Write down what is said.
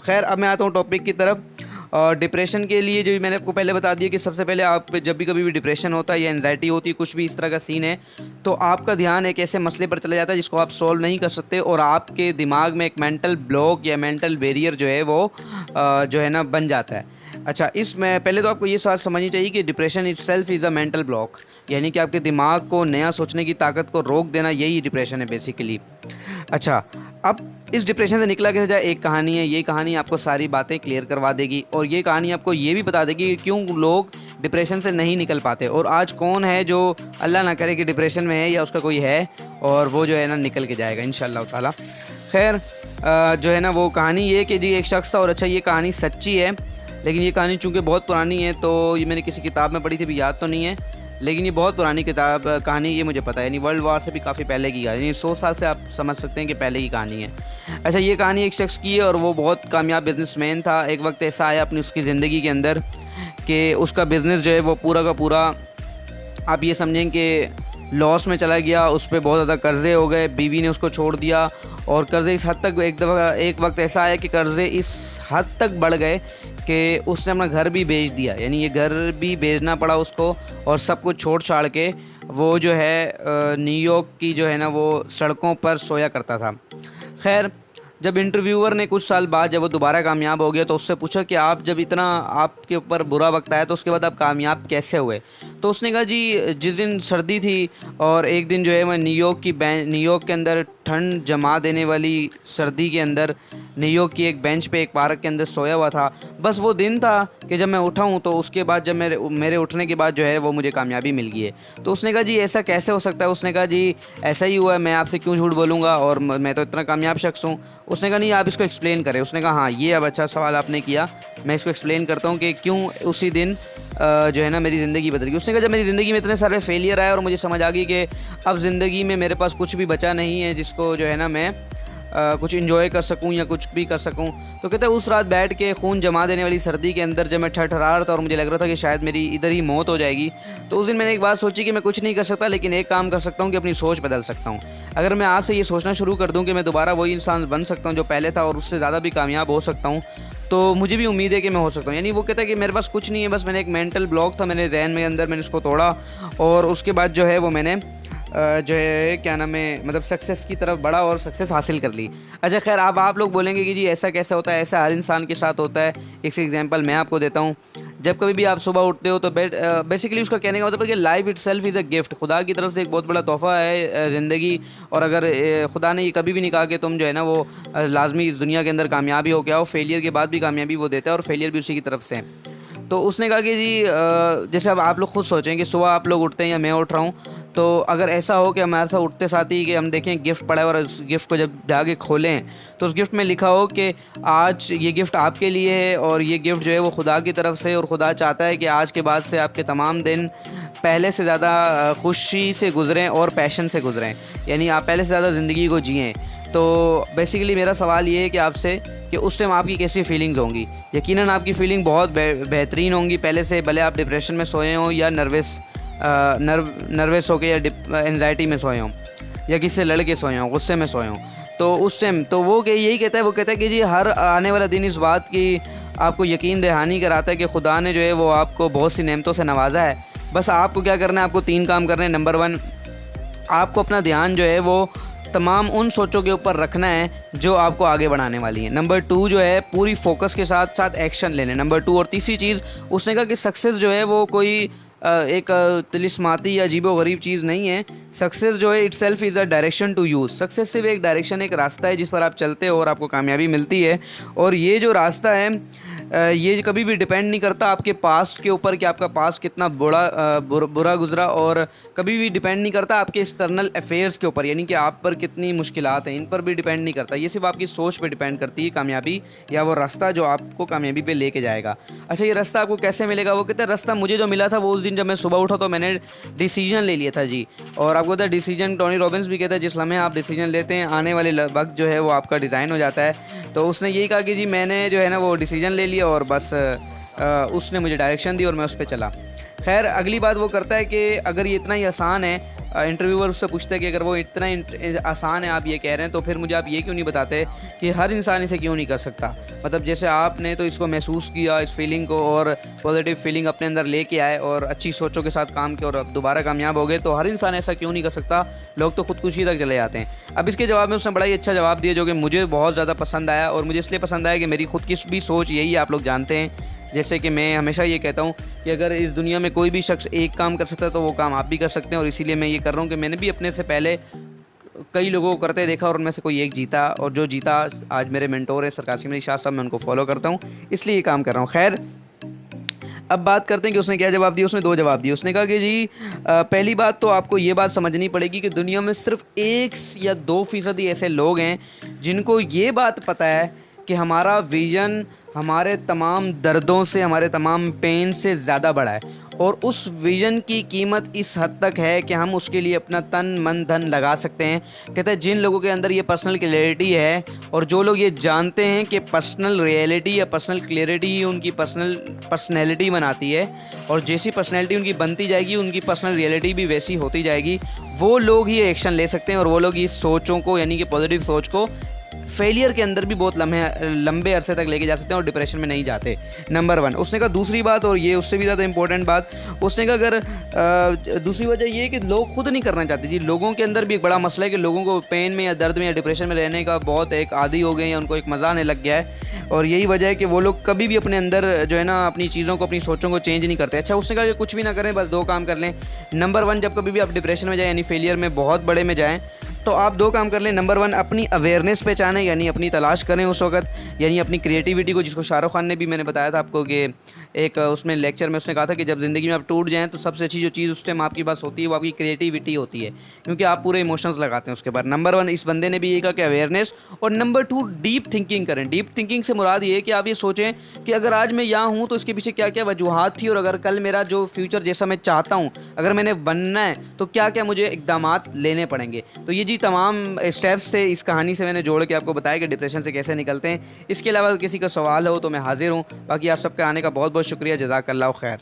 खैर अब मैं आता हूँ टॉपिक की तरफ। और डिप्रेशन के लिए जो मैंने आपको पहले बता दिया कि सबसे पहले आप जब भी कभी भी डिप्रेशन होता है या एनजाइटी होती है, कुछ भी इस तरह का सीन है, तो आपका ध्यान एक ऐसे मसले पर चला जाता है जिसको आप सॉल्व नहीं कर सकते और आपके दिमाग में एक मेंटल ब्लॉक या मेंटल बैरियर जो है वो जो है ना बन जाता है। अच्छा, इसमें पहले तो आपको ये बात समझनी चाहिए कि depression it self is a mental block, यानी कि आपके दिमाग को नया सोचने की ताकत को रोक देना, यही डिप्रेशन है बेसिकली। अच्छा, अब इस डिप्रेशन से निकला कैसे जाए, एक कहानी है। ये कहानी आपको सारी बातें क्लियर करवा देगी और ये कहानी आपको ये भी बता देगी कि क्यों लोग डिप्रेशन से नहीं निकल पाते और आज कौन है जो अल्लाह ना करे कि डिप्रेशन में है या उसका कोई है और वो जो है ना निकल के जाएगा इंशाल्लाह ताला। खैर जो है ना वो कहानी ये कि जी एक शख्स था और अच्छा ये कहानी सच्ची है, लेकिन ये कहानी चूँकि बहुत पुरानी है तो ये मैंने किसी किताब में पढ़ी थी, भी याद तो नहीं है, लेकिन ये बहुत पुरानी किताब कहानी ये मुझे पता है, यानी वर्ल्ड वार से भी काफ़ी पहले की यानी 100 साल से आप समझ सकते हैं कि पहले की कहानी है। अच्छा, ये कहानी एक शख्स की है और वो बहुत कामयाब बिजनेसमैन था। एक वक्त ऐसा आया अपनी उसकी ज़िंदगी के अंदर कि उसका बिज़नेस जो है वो पूरा का पूरा आप ये समझें कि लॉस में चला गया। उस पर बहुत ज़्यादा कर्ज़े हो गए, बीवी ने उसको छोड़ दिया और कर्ज़े इस हद तक एक वक्त ऐसा आया कि कर्ज़े इस हद तक बढ़ गए कि उसने अपना घर भी बेच दिया, यानी ये घर भी बेचना पड़ा उसको और सब कुछ छोड़ छाड़ के वो जो है न्यूयॉर्क की जो है ना वो सड़कों पर सोया करता था। खैर जब इंटरव्यूअर ने कुछ साल बाद जब वो दोबारा कामयाब हो गया तो उससे पूछा कि आप जब इतना आपके ऊपर बुरा वक्त आया तो उसके बाद आप कामयाब कैसे हुए, तो उसने कहा जी जिस दिन सर्दी थी और एक दिन जो है मैं न्यूयॉर्क के अंदर ठंड जमा देने वाली सर्दी के अंदर न्यूयॉर्क की एक बेंच पे एक पार्क के अंदर सोया हुआ था। बस वो दिन था कि जब मैं उठा हूँ तो उसके बाद जब मेरे उठने के बाद जो है वो मुझे कामयाबी मिल गई है। तो उसने कहा जी ऐसा कैसे हो सकता है, उसने कहा जी ऐसा ही हुआ है, मैं आपसे क्यों झूठ बोलूँगा और मैं तो इतना कामयाब शख्स हूँ। उसने कहा नहीं आप इसको एक्सप्लेन करें। उसने कहा हाँ ये अब अच्छा सवाल आपने किया, मैं इसको एक्सप्लेन करता हूँ कि क्यों उसी दिन जो है ना मेरी ज़िंदगी बदल गई। उसने कहा जब मेरी ज़िंदगी में इतने सारे फेलियर आए और मुझे समझ आ गई कि अब ज़िंदगी में मेरे पास कुछ भी बचा नहीं है जिसको जो है ना मैं कुछ इन्जॉय कर सकूं या कुछ भी कर सकूं, तो कहते हैं उस रात बैठ के खून जमा देने वाली सर्दी के अंदर जब मैं ठठरा रहा था और मुझे लग रहा था कि शायद मेरी इधर ही मौत हो जाएगी, तो उस दिन मैंने एक बात सोची कि मैं कुछ नहीं कर सकता लेकिन एक काम कर सकता हूं कि अपनी सोच बदल सकता हूं। अगर मैं आज से ये सोचना शुरू कर दूं कि मैं दोबारा वही इंसान बन सकता हूं जो पहले था और उससे ज़्यादा भी कामयाब हो सकता हूं, तो मुझे भी उम्मीद है कि मैं हो सकता हूँ। यानी वो कहता है कि मेरे पास कुछ नहीं है, बस मैंने एक मेंटल ब्लॉक था मेरे जहन में अंदर, मैंने उसको तोड़ा और उसके बाद जो है वो मैंने जो है क्या नाम है मतलब सक्सेस की तरफ बढ़ा और सक्सेस हासिल कर ली। अच्छा खैर अब आप लोग बोलेंगे कि जी ऐसा कैसे होता है, ऐसा हर इंसान के साथ होता है। एक एग्जांपल मैं आपको देता हूँ। जब कभी भी आप सुबह उठते हो तो बेसिकली उसका कहने का मतलब है कि life it self is a gift, खुदा की तरफ से एक बहुत बड़ा तोहफ़ा है ज़िंदगी। और अगर खुदा ने ये कभी भी नहीं कहा कि तुम जो है ना वो लाजमी इस दुनिया के अंदर कामयाबी हो क्या हो, फेलियर के बाद भी कामयाबी वो देता है और फेलियर भी उसी की तरफ से है। तो उसने कहा कि जी जैसे अब आप लोग खुद सोचें कि सुबह आप लोग उठते हैं या मैं उठ रहा हूँ, तो अगर ऐसा हो कि हमारे साथ उठते साथ ही कि हम देखें गिफ्ट पड़ा है और उस गिफ्ट को जब जाके खोलें तो उस गिफ्ट में लिखा हो कि आज ये गिफ्ट आपके लिए है और ये गिफ्ट जो है वो खुदा की तरफ से और खुदा चाहता है कि आज के बाद से आपके तमाम दिन पहले से ज़्यादा खुशी से गुजरें और पैशन से गुजरें, यानी आप पहले से ज़्यादा ज़िंदगी को जिएँ। तो बेसिकली मेरा सवाल ये है कि आपसे कि उस टाइम आपकी कैसी फीलिंग्स होंगी। यकीनन आपकी फीलिंग बहुत बेहतरीन होंगी पहले से, भले आप डिप्रेशन में सोए हों या नर्वस होकर या एनजाइटी में सोए हों या किसी से लड़ के सोए हों, गुस्से में सोए हों। तो उस टाइम तो वो यही कहता है, वो कहता है कि जी हर आने वाला दिन इस बात की आपको यकीन दहानी कराता है कि खुदा ने जो है वो आपको बहुत सी नेमतों से नवाजा है। बस आपको क्या करना है, आपको 3 काम करने हैं। नंबर 1, आपको अपना ध्यान जो है वो तमाम उन सोचों के ऊपर रखना है जो आपको आगे बढ़ाने वाली है। नंबर 2 जो है पूरी फोकस के साथ साथ एक्शन लेने। नंबर 2 और तीसरी चीज़ उसने कहा कि सक्सेस जो है वो कोई एक तिलिस्माती या अजीबो-गरीब चीज़ नहीं है। सक्सेस जो है itself is a direction to use. Success सिर्फ एक डायरेक्शन, एक रास्ता है जिस पर आप चलते हो और आपको कामयाबी मिलती है। और ये जो रास्ता है ये कभी भी डिपेंड नहीं करता आपके पास्ट के ऊपर कि आपका पास्ट कितना बुरा गुजरा, और कभी भी डिपेंड नहीं करता आपके एक्सटर्नल अफेयर्स के ऊपर, यानी कि आप पर कितनी मुश्किलात हैं इन पर भी डिपेंड नहीं करता। ये सिर्फ आपकी सोच पे डिपेंड करती है कामयाबी या वो रास्ता जो आपको कामयाबी पे लेके जाएगा। अच्छा, ये रास्ता आपको कैसे मिलेगा? वो कहते हैं रास्ता मुझे जो मिला था वो उस दिन जब मैं सुबह उठा तो मैंने डिसीजन ले लिया था जी। और आपको पता है डिसीजन टोनी रॉबिन्स भी कहता है जिस लम्हे आप डिसीजन लेते हैं आने वाले वक्त जो है वो आपका डिज़ाइन हो जाता है। तो उसने यही कहा कि जी मैंने जो है ना वो डिसीजन ले लिया और बस उसने मुझे डायरेक्शन दी और मैं उस पर चला। खैर अगली बात वो करता है कि अगर ये इतना ही आसान है इंटरव्यूअर उससे पूछता है कि अगर वो इतना आसान है आप ये कह रहे हैं, तो फिर मुझे आप ये क्यों नहीं बताते कि हर इंसान इसे क्यों नहीं कर सकता। मतलब जैसे आपने तो इसको महसूस किया, इस फीलिंग को, और पॉजिटिव फीलिंग अपने अंदर लेके आए और अच्छी सोचों के साथ काम किया और अब दोबारा कामयाब हो गए, तो हर इंसान ऐसा क्यों नहीं कर सकता। लोग तो खुदकुशी तक चले जाते हैं। अब इसके जवाब में उसने बड़ा ही अच्छा जवाब दिया जो कि मुझे बहुत ज़्यादा पसंद आया, और मुझे इसलिए पसंद आया कि मेरी खुद की भी सोच यही है, आप लोग जानते हैं। जैसे कि मैं हमेशा ये कहता हूँ कि अगर इस दुनिया में कोई भी शख्स एक काम कर सकता है तो वो काम आप भी कर सकते हैं, और इसीलिए मैं ये कर रहा हूँ कि मैंने भी अपने से पहले कई लोगों को करते देखा और उनमें से कोई एक जीता, और जो जीता आज मेरे मेंटोर हैं सरकार सिमरन शाह साहब, मैं उनको फॉलो करता हूँ, इसलिए ये काम कर रहा हूँ। खैर, अब बात करते हैं कि उसने क्या जवाब दिया। उसने 2 जवाब दिए। उसने कहा कि जी पहली बात तो आपको ये बात समझनी पड़ेगी कि दुनिया में सिर्फ 1 या 2% ऐसे लोग हैं जिनको ये बात पता है कि हमारा विजन हमारे तमाम दर्दों से, हमारे तमाम पेन से ज़्यादा बड़ा है, और उस विज़न की कीमत इस हद तक है कि हम उसके लिए अपना तन मन धन लगा सकते हैं। कहते हैं जिन लोगों के अंदर ये पर्सनल क्लैरिटी है, और जो लोग ये जानते हैं कि पर्सनल रियलिटी या पर्सनल क्लैरिटी ही उनकी पर्सनैलिटी बनाती है, और जैसी पर्सनैलिटी उनकी बनती जाएगी उनकी पर्सनल रियलिटी भी वैसी होती जाएगी, वो लोग ही एक्शन ले सकते हैं, और वो लोग इस सोचों को, यानी कि पॉजिटिव सोच को फेलियर के अंदर भी बहुत लंबे अरसे तक लेके जा सकते हैं और डिप्रेशन में नहीं जाते। नंबर 1। उसने कहा दूसरी बात, और ये उससे भी ज़्यादा इंपॉर्टेंट बात, उसने कहा अगर दूसरी वजह ये है कि लोग खुद नहीं करना चाहते जी। लोगों के अंदर भी एक बड़ा मसला है कि लोगों को पेन में या दर्द में या डिप्रेशन में रहने का बहुत एक आदी हो गए हैं, उनको एक मज़ा आने लग गया है, और यही वजह है कि वो लोग कभी भी अपने अंदर जो है ना अपनी चीज़ों को, अपनी सोचों को चेंज नहीं करते। अच्छा, उसने कहा कि कुछ भी ना करें, बस 2 काम कर लें। नंबर 1, जब कभी भी आप डिप्रेशन में जाएँ, यानी फेलियर में बहुत बड़े में जाएँ, तो आप 2 काम कर लें। नंबर 1, अपनी अवेयरनेस पहचानें, यानी अपनी तलाश करें उस वक्त, यानी अपनी क्रिएटिविटी को, जिसको शाहरुख खान ने भी, मैंने बताया था आपको कि एक उसमें लेक्चर में उसने कहा था कि जब ज़िंदगी में आप टूट जाएँ तो सबसे अच्छी जो चीज़ उस टाइम आपके पास होती है वो आपकी क्रिएटिविटी होती है, क्योंकि आप पूरे इमोशंस लगाते हैं उसके बाद। नंबर 1 इस बंदे ने भी ये कहा कि अवेयरनेस, और नंबर 2 डीप थिंकिंग करें। डीप थिंकिंग से मुराद ये है कि आप ये सोचें कि अगर आज मैं यहाँ हूँ तो इसके पीछे क्या क्या वजूहात थी, और अगर कल मेरा जो फ्यूचर जैसा मैं चाहता हूँ अगर मैंने बनना है तो क्या क्या मुझे इक़दामात लेने पड़ेंगे। तो ये जी तमाम स्टेप्स से इस कहानी से मैंने जोड़ के आपको बताया कि डिप्रेशन से कैसे निकलते हैं। इसके अलावा किसी का सवाल हो तो मैं हाजिर हूँ। बाकी आप सबके आने का बहुत बहुत शुक्रिया। जज़ाकल्लाह खैर।